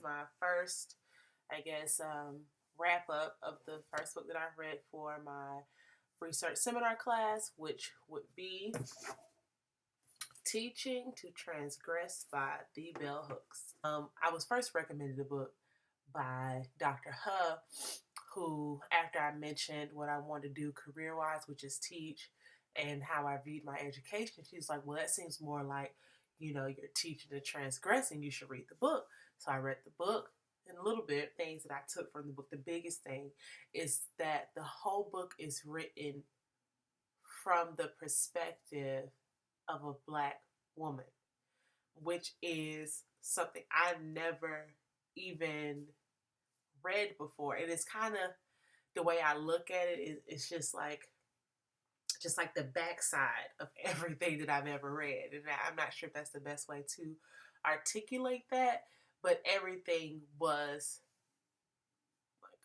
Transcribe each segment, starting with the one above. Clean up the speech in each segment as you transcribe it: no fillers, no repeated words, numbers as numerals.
my first, I guess, wrap up of the first book that I read for my research seminar class, which would be Teaching to Transgress by the Bell Hooks. I was first recommended the book by Dr. Huh, who, after I mentioned what I wanted to do career wise, which is teach, and how I viewed my education, she's like, well, that seems more like, you're teaching to transgress and you should read the book. So I read the book and a little bit things that I took from the book. The biggest thing is that the whole book is written from the perspective of a Black woman, which is something I never even read before. And it's kind of the way I look at it, it's just like the backside of everything that I've ever read. And I'm not sure if that's the best way to articulate that, but everything was,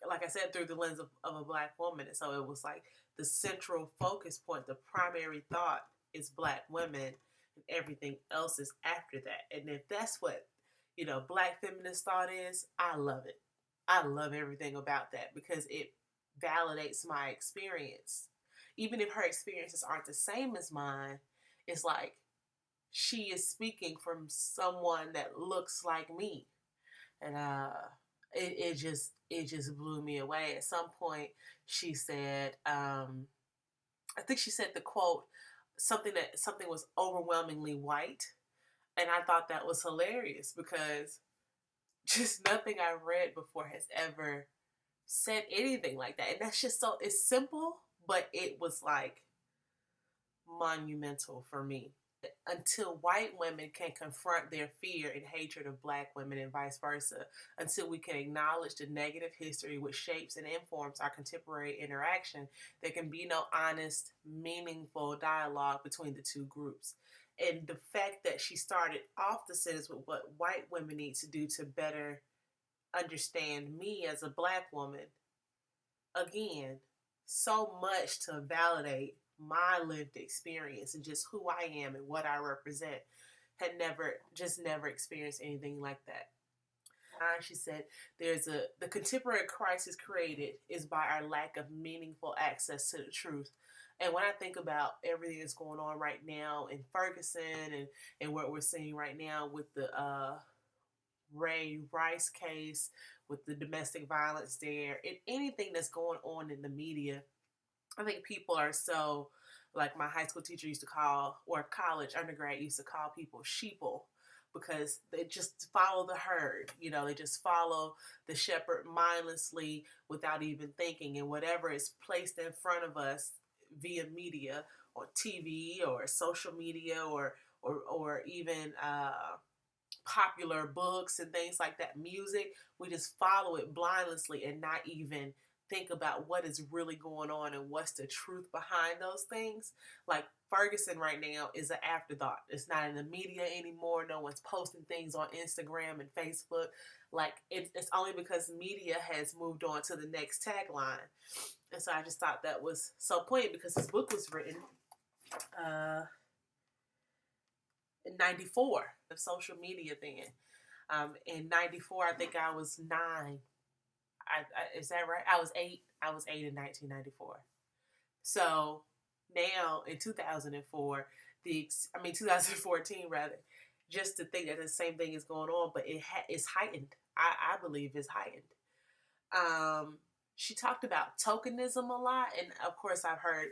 like I said, through the lens of a Black woman. And so it was like the central focus point, the primary thought is Black women, and everything else is after that. And if that's what, Black feminist thought is, I love it. I love everything about that because it validates my experience. Even if her experiences aren't the same as mine, it's like she is speaking from someone that looks like me. And it just blew me away. At some point she said, I think she said the quote, something was overwhelmingly white. And I thought that was hilarious because just nothing I read before has ever said anything like that. And that's just it's simple, but it was like monumental for me. Until white women can confront their fear and hatred of Black women and vice versa, until we can acknowledge the negative history which shapes and informs our contemporary interaction, there can be no honest, meaningful dialogue between the two groups. And the fact that she started off the sentence with what white women need to do to better understand me as a Black woman, again, so much to validate my lived experience and just who I am and what I represent. Had never experienced anything like that. She said, the contemporary crisis created is by our lack of meaningful access to the truth. And when I think about everything that's going on right now in Ferguson and what we're seeing right now with the Ray Rice case, with the domestic violence there, and anything that's going on in the media, I think people are so, like my high school teacher used to call, or college undergrad used to call people sheeple, because they just follow the herd. They just follow the shepherd mindlessly without even thinking, and whatever is placed in front of us via media or TV or social media or even popular books and things like that, music, we just follow it blindlessly and not even think about what is really going on and what's the truth behind those things. Like Ferguson right now is an afterthought. It's not in the media anymore. No one's posting things on Instagram and Facebook. Like it's only because media has moved on to the next tagline. And so I just thought that was so poignant because this book was written in 94, of social media then. In 94, I think I was 9. Is that right? I was 8. I was 8 in 1994. So now in 2004, 2014 rather, just to think that the same thing is going on, but it's heightened. I believe it's heightened. She talked about tokenism a lot, and of course I've heard,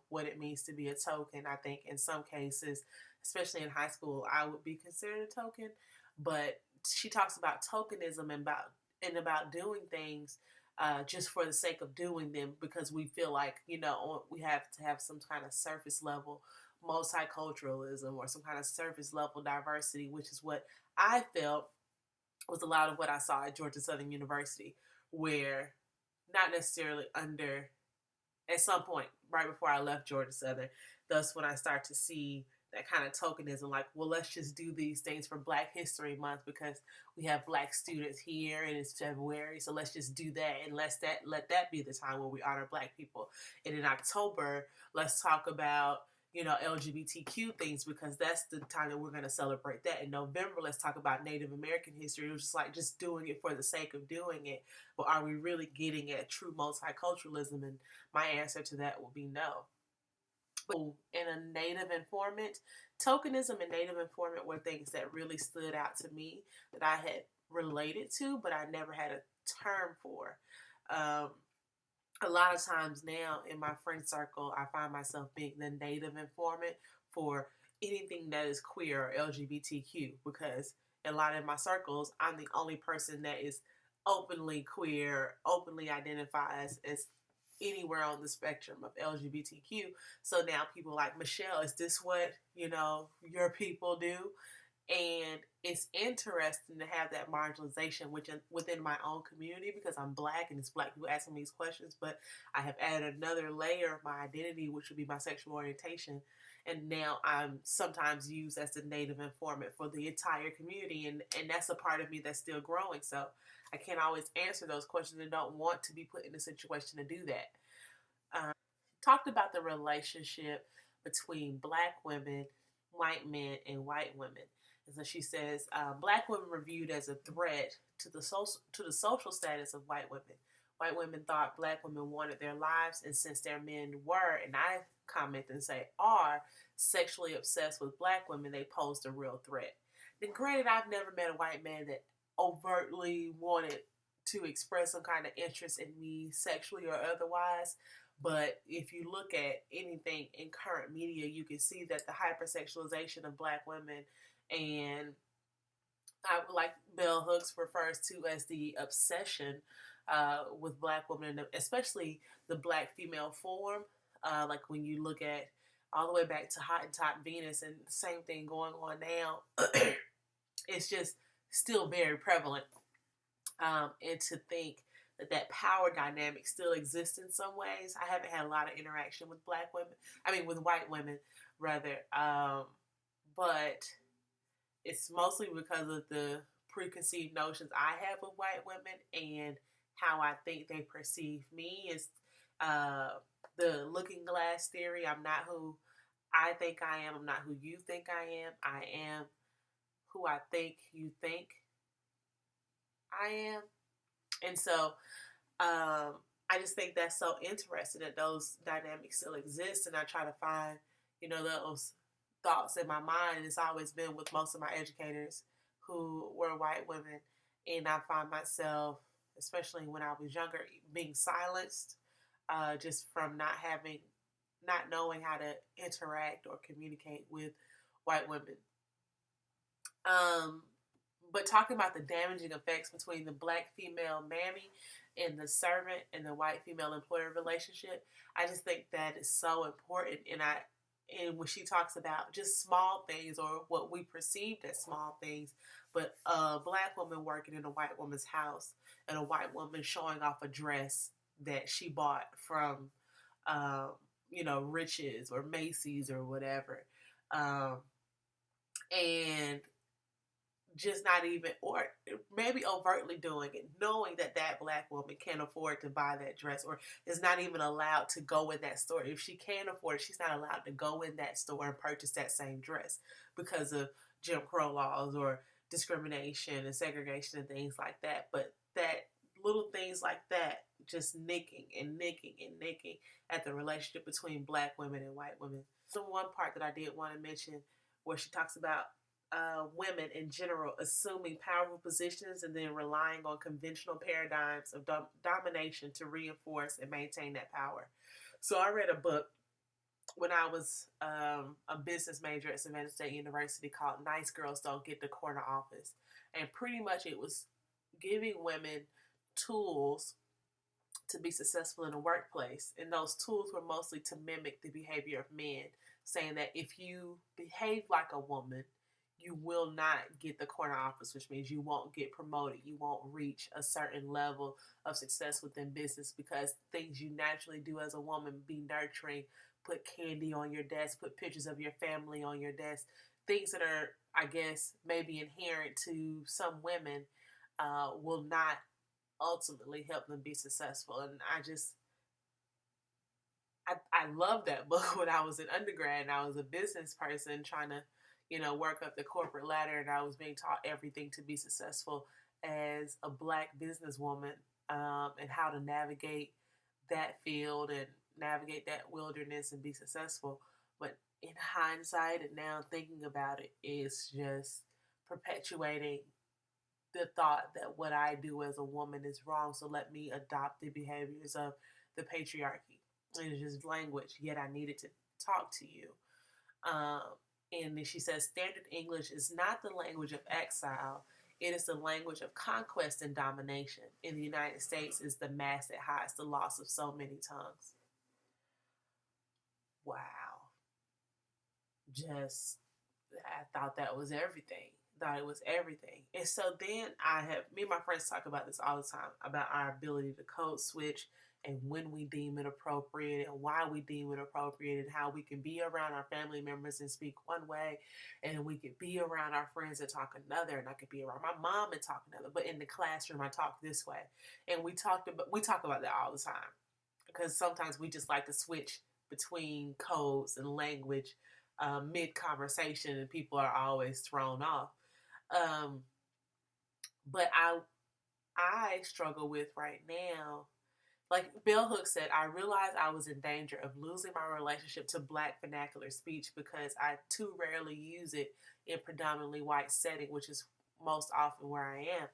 what it means to be a token. I think in some cases, especially in high school, I would be considered a token, but she talks about tokenism and about doing things just for the sake of doing them because we feel like, we have to have some kind of surface level multiculturalism or some kind of surface level diversity, which is what I felt was a lot of what I saw at Georgia Southern University, where not necessarily at some point right before I left Georgia Southern, thus when I start to see that kind of tokenism, like, well, let's just do these things for Black History Month because we have Black students here and it's February, so let's just do that and let that be the time where we honor Black people. And in October, let's talk about, LGBTQ things, because that's the time that we're going to celebrate that. In November, let's talk about Native American history. It was just like just doing it for the sake of doing it. But are we really getting at true multiculturalism? And my answer to that will be no. And a Native informant, tokenism and Native informant were things that really stood out to me that I had related to, but I never had a term for. A lot of times now in my friend circle, I find myself being the Native informant for anything that is queer or LGBTQ, because a lot of my circles, I'm the only person that is openly queer, openly identifies as anywhere on the spectrum of LGBTQ. So now people like, Michelle, is this what, your people do? And it's interesting to have that marginalization within my own community, because I'm Black and it's Black people asking me these questions, but I have added another layer of my identity, which would be my sexual orientation. And now I'm sometimes used as the Native informant for the entire community. And that's a part of me that's still growing. So I can't always answer those questions and don't want to be put in a situation to do that. Talked about the relationship between Black women, white men, and white women. And so she says, Black women were viewed as a threat to the social status of white women. White women thought Black women wanted their lives, and since their men were, and I comment and say are, sexually obsessed with Black women, they posed a real threat. Then granted, I've never met a white man that overtly wanted to express some kind of interest in me sexually or otherwise. But if you look at anything in current media, you can see that the hypersexualization of Black women, and like Bell Hooks refers to as the obsession with Black women, especially the Black female form. Like when you look at all the way back to Hottentot Venus, and the same thing going on now, it's just still very prevalent. And to think that power dynamic still exists in some ways. I haven't had a lot of interaction with with white women, rather. But it's mostly because of the preconceived notions I have of white women and how I think they perceive me. Is the looking glass theory. I'm not who I think I am. I'm not who you think I am. I am who I think you think I am. And so I just think that's so interesting that those dynamics still exist. And I try to find, those thoughts in my mind. And it's always been with most of my educators who were white women. And I find myself, especially when I was younger, being silenced just from not knowing how to interact or communicate with white women. But talking about the damaging effects between the Black female mammy and the servant and the white female employer relationship, I just think that is so important. And when she talks about just small things or what we perceived as small things, but a Black woman working in a white woman's house and a white woman showing off a dress that she bought from, Riches or Macy's or whatever. And just not even, or maybe overtly doing it, knowing that Black woman can't afford to buy that dress or is not even allowed to go in that store. If she can't afford it, she's not allowed to go in that store and purchase that same dress because of Jim Crow laws or discrimination and segregation and things like that. But that little things like that just nicking at the relationship between Black women and white women. So one part that I did want to mention where she talks about women in general assuming powerful positions and then relying on conventional paradigms of domination to reinforce and maintain that power. So I read a book when I was a business major at Savannah State University called Nice Girls Don't Get the Corner Office. And pretty much it was giving women tools to be successful in the workplace. And those tools were mostly to mimic the behavior of men, saying that if you behave like a woman, you will not get the corner office, which means you won't get promoted. You won't reach a certain level of success within business because things you naturally do as a woman, be nurturing, put candy on your desk, put pictures of your family on your desk, things that are, I guess, maybe inherent to some women will not ultimately help them be successful. And I I loved that book when I was an undergrad and I was a business person trying to, work up the corporate ladder, and I was being taught everything to be successful as a Black businesswoman, and how to navigate that field and navigate that wilderness and be successful. But in hindsight and now thinking about it, it's just perpetuating the thought that what I do as a woman is wrong. So let me adopt the behaviors of the patriarchy. It's just language, yet I needed to talk to you. Um, and then she says, standard English is not the language of exile. It is the language of conquest and domination. In the United States, is the mask that hides the loss of so many tongues. Wow. Just, I thought that was everything. Thought it was everything. And so then me and my friends talk about this all the time, about our ability to code switch and when we deem it appropriate and why we deem it appropriate, and how we can be around our family members and speak one way, and we could be around our friends and talk another, and I could be around my mom and talk another, but in the classroom I talk this way. And we talk about that all the time, because sometimes we just like to switch between codes and language mid conversation, and people are always thrown off. But I struggle with right now, like Bell Hooks said, I realized I was in danger of losing my relationship to Black vernacular speech because I too rarely use it in predominantly white setting, which is most often where I am.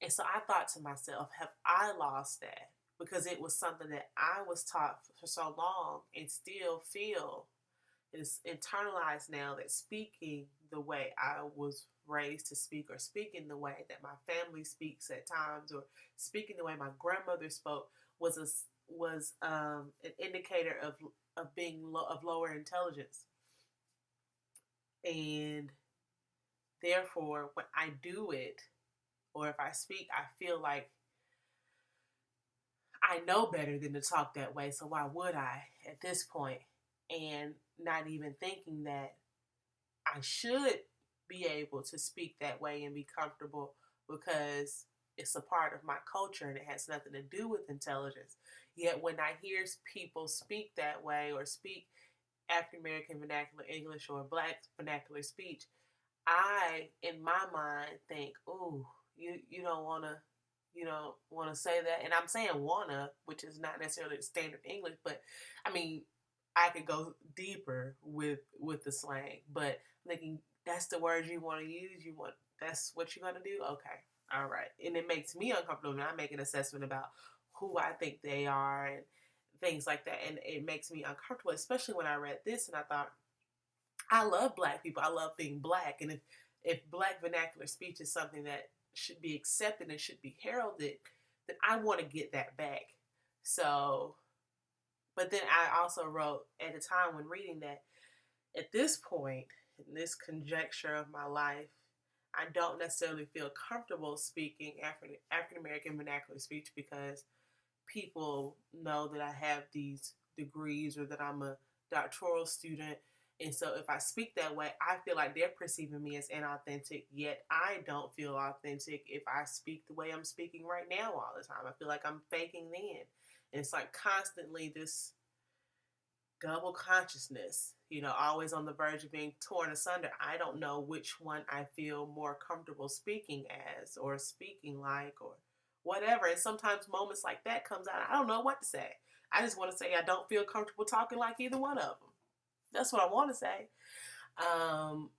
And so I thought to myself, have I lost that? Because it was something that I was taught for so long and still feel is internalized now, that speaking the way I was raised to speak, or speaking the way that my family speaks at times, or speaking the way my grandmother spoke was an indicator of being of lower intelligence. And therefore, when I do it, or if I speak, I feel like I know better than to talk that way, so why would I at this point? And not even thinking that I should be able to speak that way and be comfortable, because it's a part of my culture and it has nothing to do with intelligence. Yet when I hear people speak that way, or speak African American vernacular English or Black vernacular speech, I, in my mind, think, "Ooh, you don't want to say that." And I'm saying "wanna," which is not necessarily standard English, but I mean, I could go deeper with the slang. But thinking, that's the words you want to use. That's what you're gonna do. Okay, all right, and it makes me uncomfortable when I make an assessment about who I think they are and things like that, and it makes me uncomfortable, especially when I read this and I thought, I love Black people. I love being Black, and if Black vernacular speech is something that should be accepted and should be heralded, then I want to get that back. So, but then I also wrote at the time when reading that, at this point, in this conjecture of my life, I don't necessarily feel comfortable speaking African American vernacular speech, because people know that I have these degrees, or that I'm a doctoral student. And so if I speak that way, I feel like they're perceiving me as inauthentic, yet I don't feel authentic if I speak the way I'm speaking right now all the time. I feel like I'm faking then. And it's like constantly this double consciousness, always on the verge of being torn asunder. I don't know which one I feel more comfortable speaking as, or speaking like, or whatever. And sometimes moments like that comes out, I don't know what to say. I just want to say I don't feel comfortable talking like either one of them. That's what I want to say.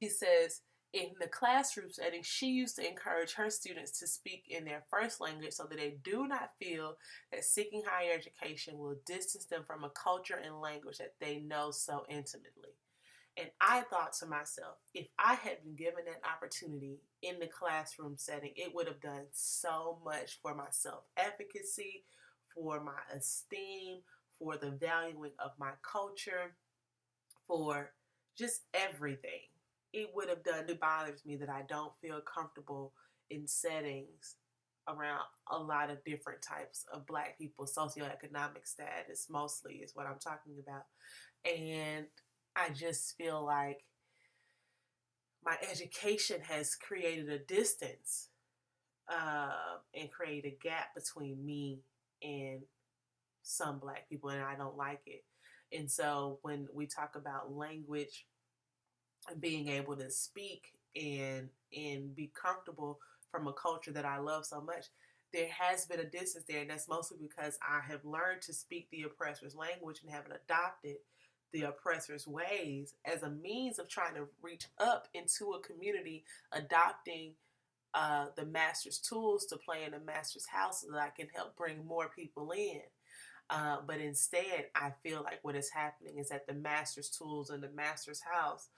He says, in the classroom setting, she used to encourage her students to speak in their first language so that they do not feel that seeking higher education will distance them from a culture and language that they know so intimately. And I thought to myself, if I had been given that opportunity in the classroom setting, it would have done so much for my self-efficacy, for my esteem, for the valuing of my culture, for just everything. It would have done. It bothers me that I don't feel comfortable in settings around a lot of different types of Black people. Socioeconomic status mostly is what I'm talking about. And I just feel like my education has created a distance and created a gap between me and some Black people, and I don't like it. And so when we talk about language and being able to speak and be comfortable from a culture that I love so much, there has been a distance there, and that's mostly because I have learned to speak the oppressor's language and haven't adopted the oppressor's ways as a means of trying to reach up into a community, adopting the master's tools to play in the master's house so that I can help bring more people in. But instead, I feel like what is happening is that the master's tools in the master's house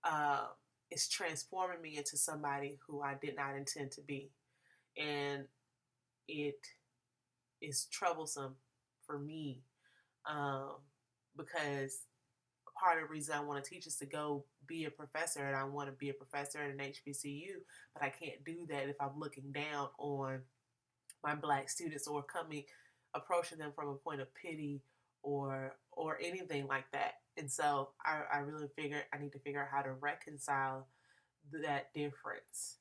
uh, is transforming me into somebody who I did not intend to be. And it is troublesome for me um, because part of the reason I want to teach is to go be a professor, and I want to be a professor at an HBCU, but I can't do that if I'm looking down on my black students or approaching them from a point of pity or anything like that. And so I really figure I need to figure out how to reconcile that difference.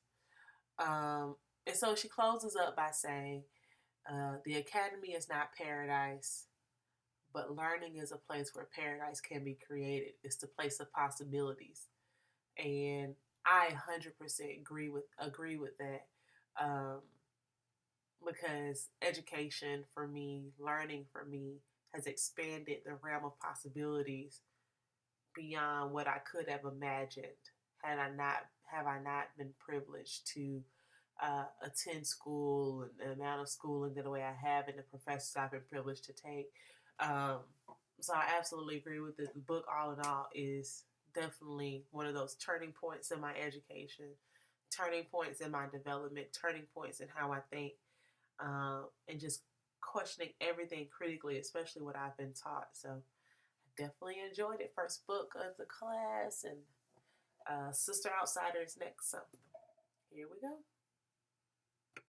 And so she closes up by saying, the academy is not paradise, but learning is a place where paradise can be created. It's the place of possibilities. And I 100% agree with that. Because education for me, learning for me, has expanded the realm of possibilities beyond what I could have imagined had I not have I not been privileged to attend school and the amount of schooling that way I have and the professors I've been privileged to take. Um, so I absolutely agree with it. The book, all in all, is definitely one of those turning points in my education, turning points in my development, turning points in how I think, and just questioning everything critically, especially what I've been taught. So I definitely enjoyed it. First book of the class, and Sister Outsider is next. So here we go.